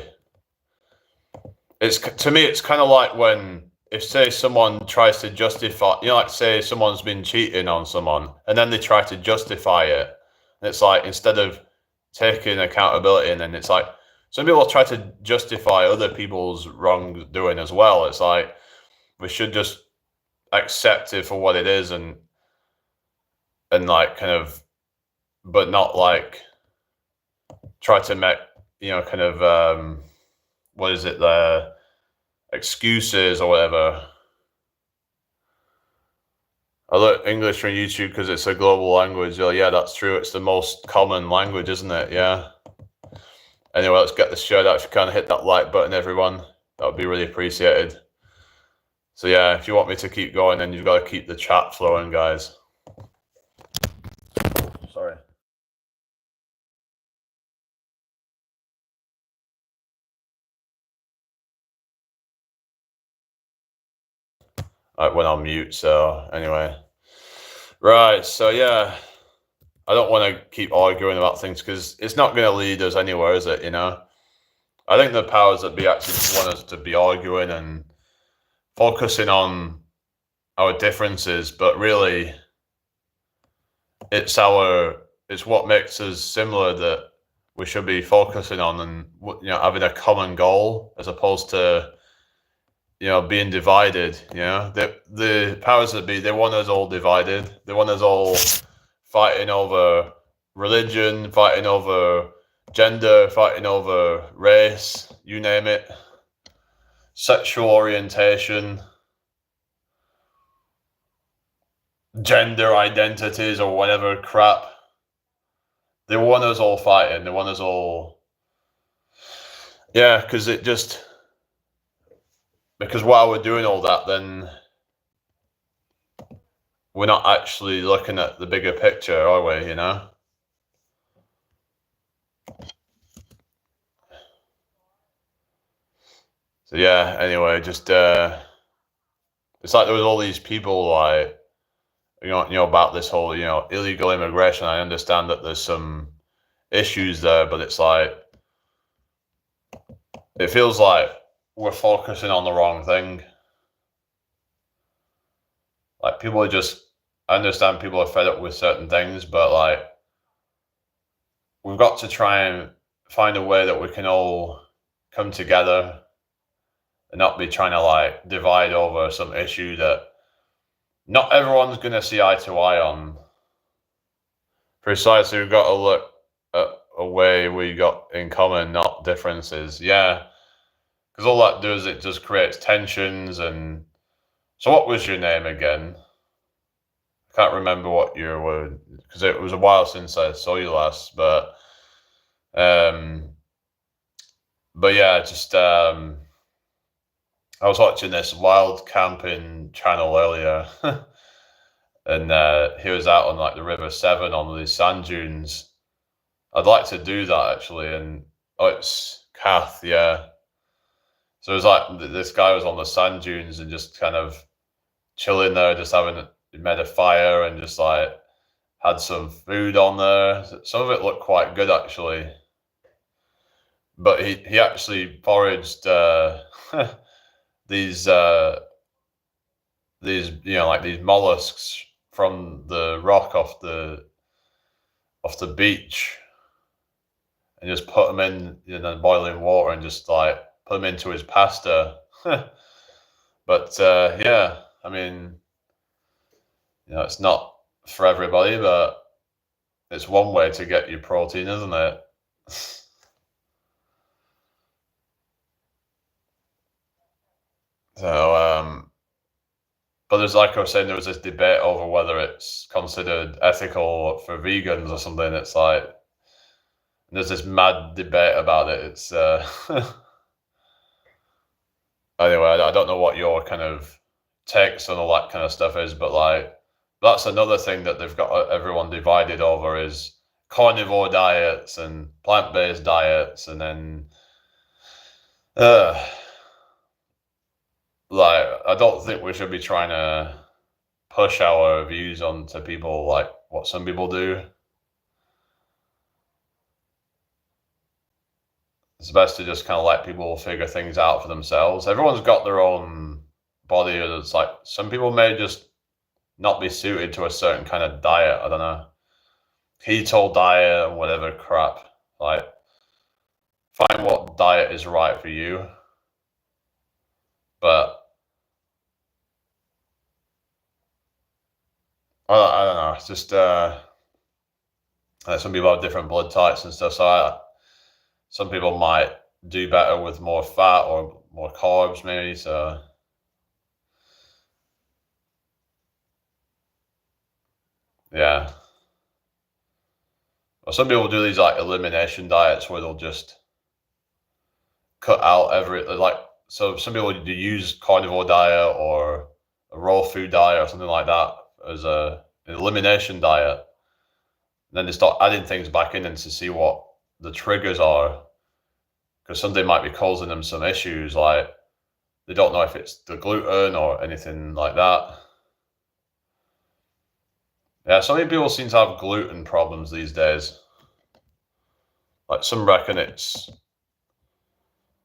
To me, it's kind of like when, if say someone tries to justify, say someone's been cheating on someone, and then they try to justify it, and it's instead of taking accountability, and then it's some people try to justify other people's wrongdoing as well. It's we should just accept it for what it is, and kind of, but not try to make kind of what is it, the excuses or whatever. I learned English from YouTube because it's a global language. Oh, yeah, that's true. It's the most common language, isn't it? Yeah. Anyway, let's get this shout out. If you can, hit that like button, everyone. That would be really appreciated. So yeah, if you want me to keep going, then you've got to keep the chat flowing, guys. Sorry. I went on mute, so anyway. Right, so yeah, I don't want to keep arguing about things, because it's not going to lead us anywhere, is it? I think the powers that be actually just want us to be arguing and focusing on our differences, but really it's what makes us similar that we should be focusing on, and having a common goal, as opposed to being divided. The powers that be, they want us all divided. They want us all fighting over religion, fighting over gender, fighting over race, you name it, sexual orientation, gender identities, or whatever crap. They want us all fighting. They want us all, because while we're doing all that, then we're not actually looking at the bigger picture, are we? So yeah, anyway, just it's there was all these people about this whole illegal immigration. I understand that there's some issues there, but it's it feels like we're focusing on the wrong thing. People are just, I understand people are fed up with certain things, but we've got to try and find a way that we can all come together and not be trying to like divide over some issue that not everyone's going to see eye to eye on. Precisely, we've got to look at a way we got in common, not differences. Yeah, because all that does, it just creates tensions. And so, what was your name again? I can't remember what you were, because it was a while since I saw you last. But yeah, just I was watching this wild camping channel earlier, and he was out on like the River Severn on these sand dunes. I'd like to do that actually, and it's Kath, yeah. So it was like this guy was on the sand dunes and just kind of chilling there, just having made a fire and just like had some food on there. Some of it looked quite good actually, but he actually foraged these like these mollusks from the rock off the beach, and just put them in boiling water and just like put them into his pasta. But yeah, I mean, it's not for everybody, but it's one way to get your protein, isn't it? So, but there's, like I was saying, there was this debate over whether it's considered ethical for vegans or something. It's like there's this mad debate about it. It's anyway, I don't know what your kind of takes on all that kind of stuff is, but like that's another thing that they've got everyone divided over is carnivore diets and plant-based diets, and then like I don't think we should be trying to push our views onto people like what some people do. It's best to just kind of let people figure things out for themselves. Everyone's got their own body. It's like some people may just not be suited to a certain kind of diet. I don't know, keto diet or whatever crap. Like, find what diet is right for you. But I don't know. It's just some people have different blood types and stuff. So some people might do better with more fat or more carbs, maybe. So yeah. Well, some people do these like elimination diets where they'll just cut out so some people do use carnivore diet or a raw food diet or something like that as an elimination diet. And then they start adding things back in and to see what the triggers are, because something might be causing them some issues, like they don't know if it's the gluten or anything like that. Yeah, so many people seem to have gluten problems these days. Like some reckon it's,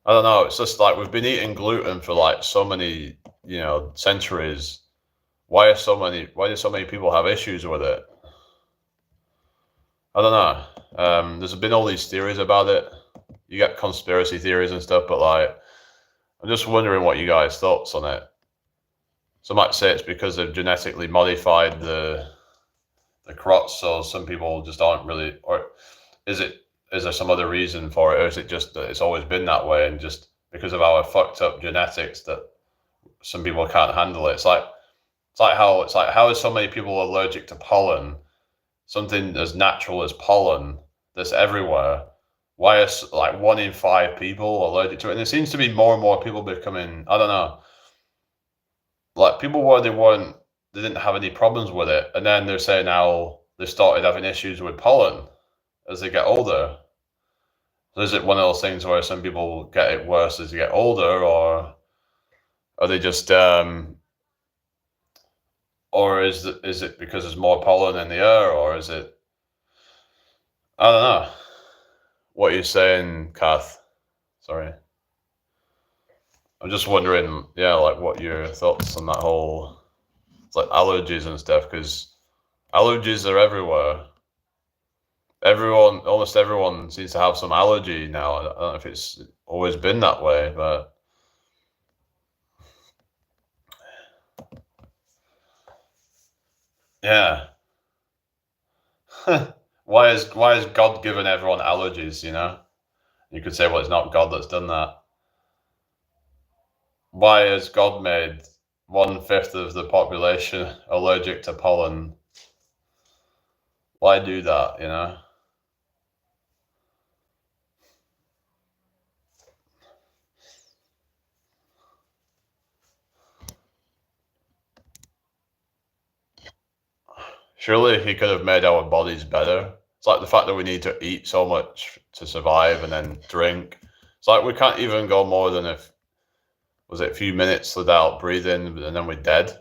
I don't know, it's just like we've been eating gluten for like so many, centuries. Why do so many people have issues with it? I don't know. There's been all these theories about it. You get conspiracy theories and stuff, but like, I'm just wondering what you guys' thoughts on it. Some might say it's because they've genetically modified the crops, so some people just aren't really, or is there some other reason for it, or is it just that it's always been that way, and just because of our fucked up genetics that some people can't handle it? It's like how is so many people allergic to pollen, something as natural as pollen that's everywhere? Why is like 1 in 5 people allergic to it? And it seems to be more and more people becoming, I don't know, like people where they didn't have any problems with it, and then they're saying now they started having issues with pollen as they get older. So is it one of those things where some people get it worse as they get older, or are they just or is it because there's more pollen in the air, or is it, I don't know. What you're saying, Kath? Sorry. I'm just wondering, yeah, like what your thoughts on that whole, it's like allergies and stuff, because allergies are everywhere. almost everyone seems to have some allergy now. I don't know if it's always been that way, but yeah. Why is God given everyone allergies, you know? You could say, well, it's not God that's done that. Why has God made 1/5 of the population allergic to pollen? Why do that, you know? Surely he could have made our bodies better. It's like the fact that we need to eat so much to survive and then drink. It's like we can't even go more than a few minutes without breathing, and then we're dead.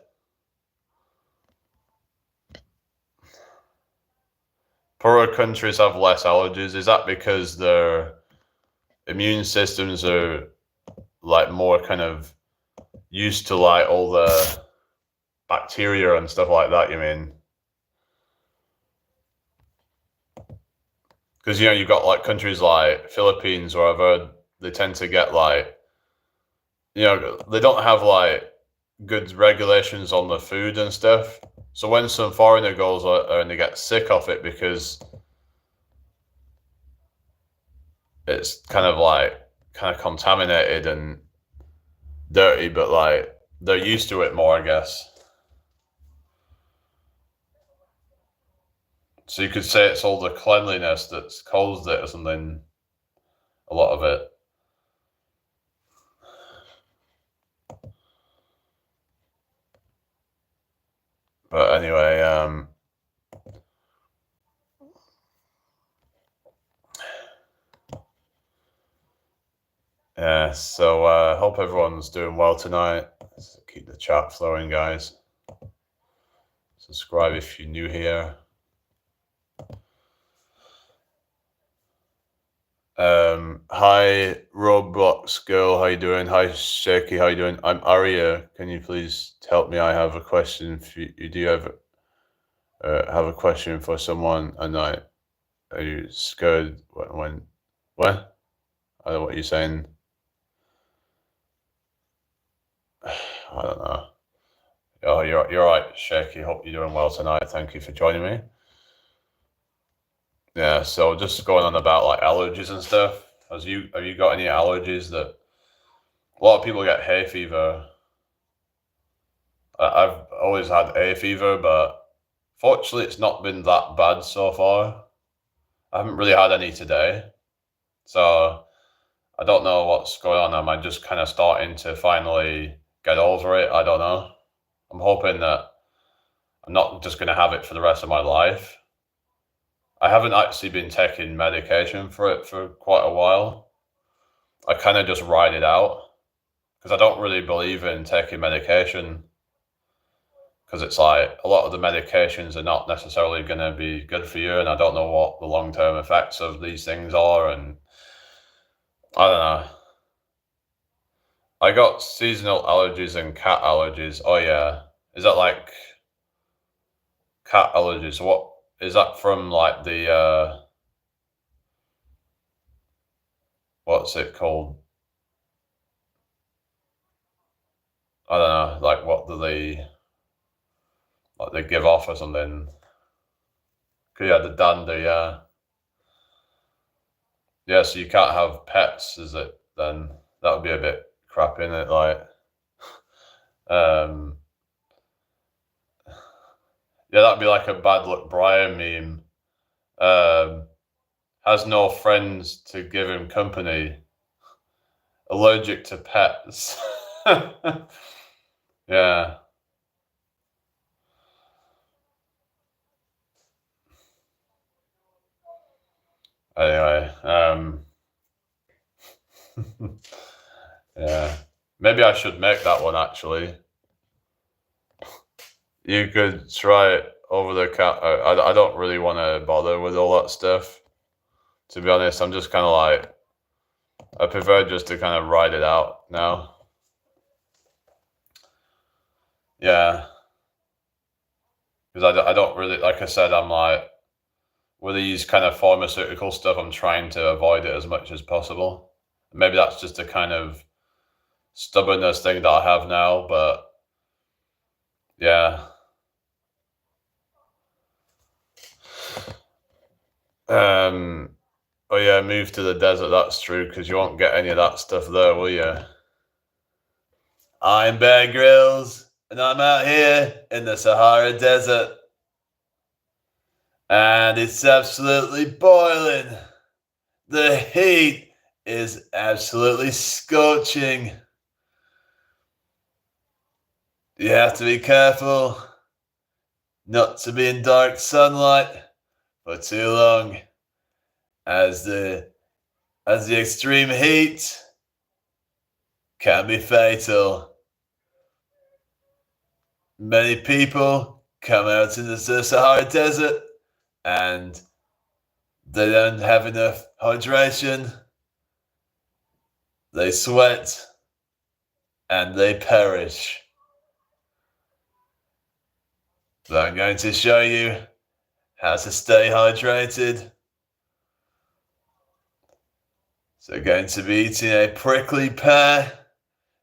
Poorer countries have less allergies. Is that because their immune systems are like more kind of used to like all the bacteria and stuff like that, you mean? Because you know you've got like countries like Philippines or whatever, they tend to get like, you know, they don't have like good regulations on the food and stuff. So when some foreigner goes and they get sick of it because it's kind of contaminated and dirty, but like they're used to it more, I guess. So you could say it's all the cleanliness that's caused it or something, a lot of it. But anyway, yeah, so hope everyone's doing well tonight. Let's keep the chat flowing, guys. Subscribe if you're new here. Hi Roblox girl, how you doing? Hi Shaky, how you doing? I'm Aria. Can you please help me? I have a question. If you do have a question for someone, and are you scared when what? I don't know what you're saying. I don't know. Oh, you're right, Shaky. Hope you're doing well tonight. Thank you for joining me. Yeah, so just going on about like allergies and stuff. Have you got any allergies that a lot of people get hay fever? I've always had hay fever, but fortunately it's not been that bad so far. I haven't really had any today. So I don't know what's going on. Am I just kind of starting to finally get over it? I don't know. I'm hoping that I'm not just going to have it for the rest of my life. I haven't actually been taking medication for it for quite a while. I kind of just ride it out because I don't really believe in taking medication because it's like a lot of the medications are not necessarily going to be good for you, and I don't know what the long-term effects of these things are, and I don't know. I got seasonal allergies and cat allergies. Oh yeah. Is that like cat allergies? What is that from like the what's it called? I don't know, like what do they give off or something? Yeah, the dander, yeah. Yeah, so you can't have pets, is it then? That would be a bit crap, innit? Like um yeah, that'd be like a bad luck Brian meme. Has no friends to give him company. Allergic to pets. Yeah. Anyway, yeah. Maybe I should make that one actually. You could try it over the cat. I don't really want to bother with all that stuff. To be honest, I'm just kind of like, I prefer just to kind of ride it out now. Yeah. Because I don't really, like I said, I'm like, with these kind of pharmaceutical stuff, I'm trying to avoid it as much as possible. Maybe that's just a kind of stubbornness thing that I have now, but yeah. Oh yeah, move to the desert, that's true, because you won't get any of that stuff there, will you? I'm Bear Grylls, and I'm out here in the Sahara Desert. And it's absolutely boiling. The heat is absolutely scorching. You have to be careful not to be in dark sunlight for too long, as the extreme heat can be fatal. Many people come out into the Sahara Desert and they don't have enough hydration. They sweat and they perish. But I'm going to show you how to stay hydrated. So going to be eating a prickly pear.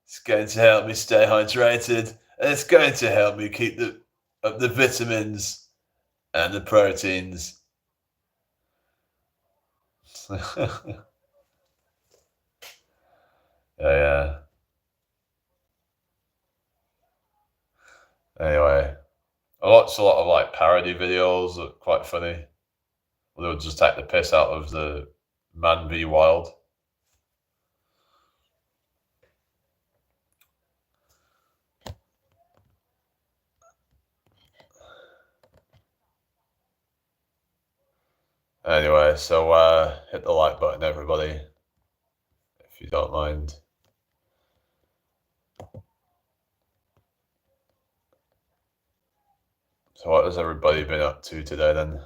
It's going to help me stay hydrated, and it's going to help me keep the vitamins and the proteins. Yeah. Anyway, I watched a lot of like parody videos that are quite funny. They would just take the piss out of the Man v Wild. Anyway, so hit the like button, everybody, if you don't mind. So what has everybody been up to today then?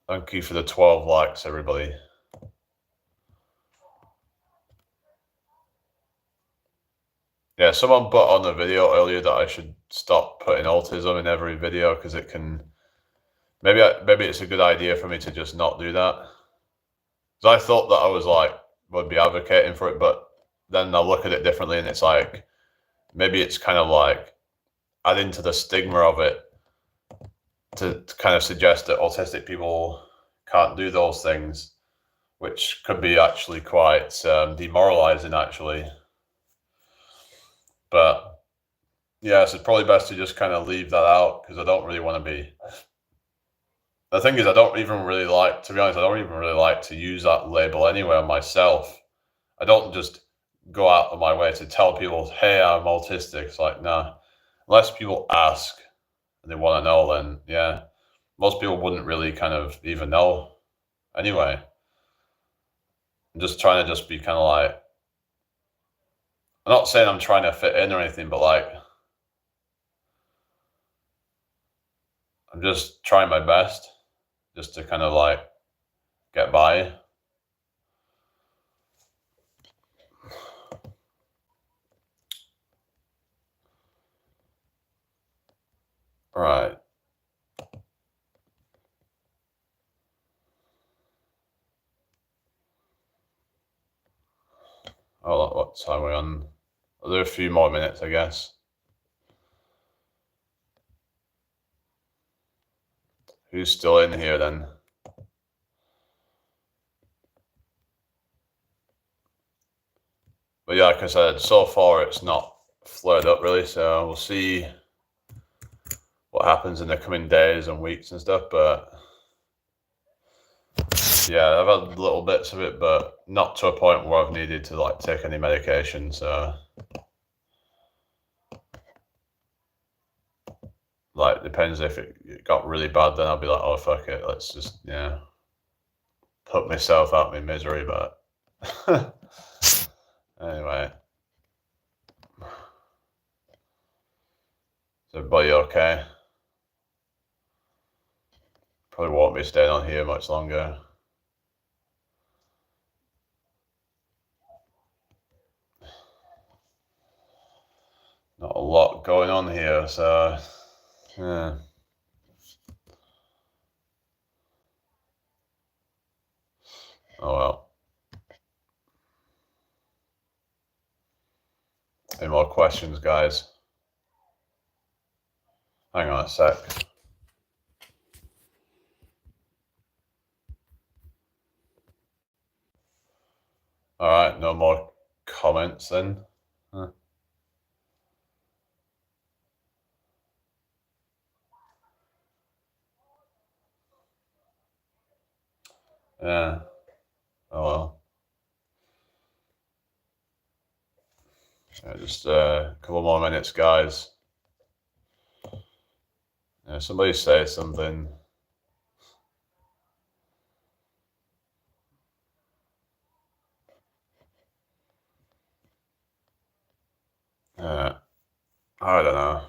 Thank you for the 12 likes, everybody. Yeah, someone put on the video earlier that I should stop putting autism in every video because it can... Maybe it's a good idea for me to just not do that. Because I thought that I was like, would be advocating for it, but then I look at it differently and it's like, maybe it's kind of like adding to the stigma of it to kind of suggest that autistic people can't do those things, which could be actually quite demoralizing, actually. But yeah, so it's probably best to just kind of leave that out because I don't really want to be. The thing is, I don't even really like, to be honest, I don't even really like to use that label anyway on myself. I don't just go out of my way to tell people, hey, I'm autistic. It's like, nah. Unless people ask and they want to know, then yeah. Most people wouldn't really kind of even know anyway. I'm just trying to just be kind of like, I'm not saying I'm trying to fit in or anything, but like, I'm just trying my best just to kind of like get by. Right. Oh, what time are we on? Are there a few more minutes, I guess? Who's still in here then? But yeah, like I said, so far it's not flared up really, so we'll see what happens in the coming days and weeks and stuff. But yeah, I've had little bits of it, but not to a point where I've needed to like take any medication. So like, depends if it got really bad, then I'll be like, oh fuck it, let's just put myself out of my misery. But anyway, is everybody okay? Probably won't be staying on here much longer. Not a lot going on here, so yeah. Oh well. Any more questions, guys? Hang on a sec. All right, no more comments then. Huh. Yeah. Oh well. Yeah, just a couple more minutes, guys. Yeah, somebody say something. I don't know.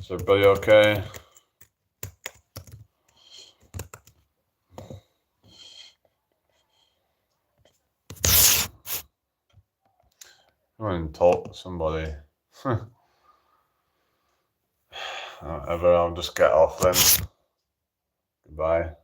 Is everybody okay? Come and talk to somebody. Whatever, I'll just get off then. Goodbye.